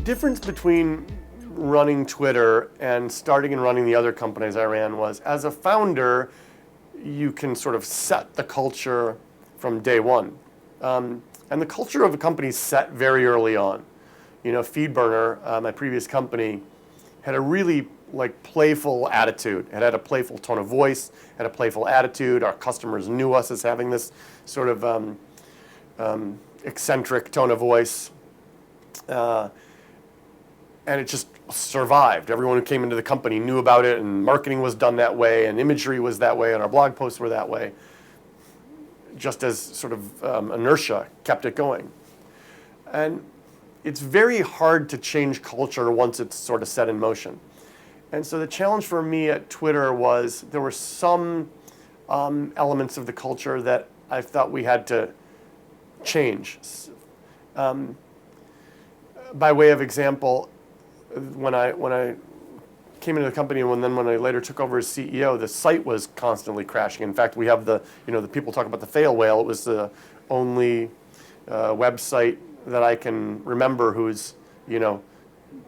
difference between running Twitter and starting and running the other companies I ran was, as a founder, you can sort of set the culture from day one. And the culture of a company is set very early on. You know, FeedBurner, my previous company, had a really playful attitude. It had a playful tone of voice, had a playful attitude. Our customers knew us as having this sort of eccentric tone of voice. And it just survived. Everyone who came into the company knew about it, and marketing was done that way, and imagery was that way, and our blog posts were that way, just as sort of inertia kept it going. And it's very hard to change culture once it's sort of set in motion. And so the challenge for me at Twitter was there were some elements of the culture that I thought we had to change. By way of example, when I came into the company, and then when I later took over as CEO, the site was constantly crashing. In fact, we have the people talk about the fail whale. It was the only website that I can remember whose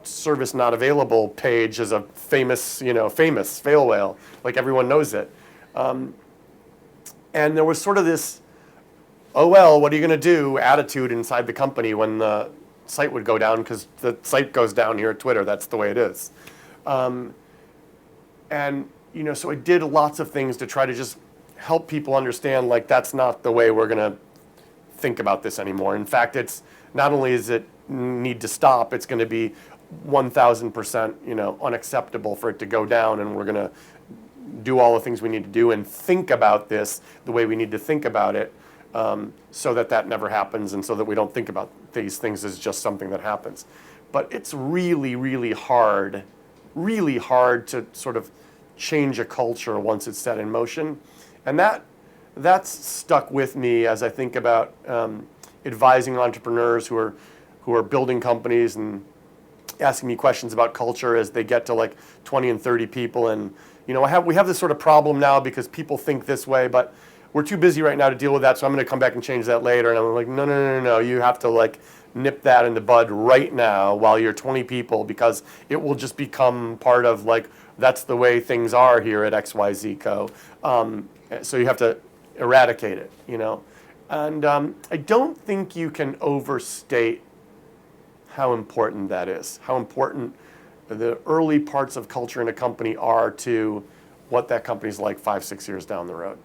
service not available page is a famous fail whale. Like, everyone knows it. And there was sort of this, oh well, what are you going to do attitude inside the company when the site would go down, because the site goes down here at Twitter. That's the way it is. So I did lots of things to try to just help people understand, that's not the way we're going to think about this anymore. In fact, it's not only is it need to stop, it's going to be 1,000% unacceptable for it to go down, and we're going to do all the things we need to do and think about this the way we need to think about it, so that never happens, and so that we don't think about these things as just something that happens. But it's really, really hard to sort of change a culture once it's set in motion. And that's stuck with me as I think about advising entrepreneurs who are building companies and asking me questions about culture as they get to 20 and 30 people. And we have this sort of problem now because people think this way, but we're too busy right now to deal with that, so I'm going to come back and change that later. And I'm like, no, you have to nip that in the bud right now while you're 20 people, because it will just become part of that's the way things are here at XYZ Co. So you have to eradicate it, And I don't think you can overstate how important that is, how important the early parts of culture in a company are to what that company's like 5-6 years down the road.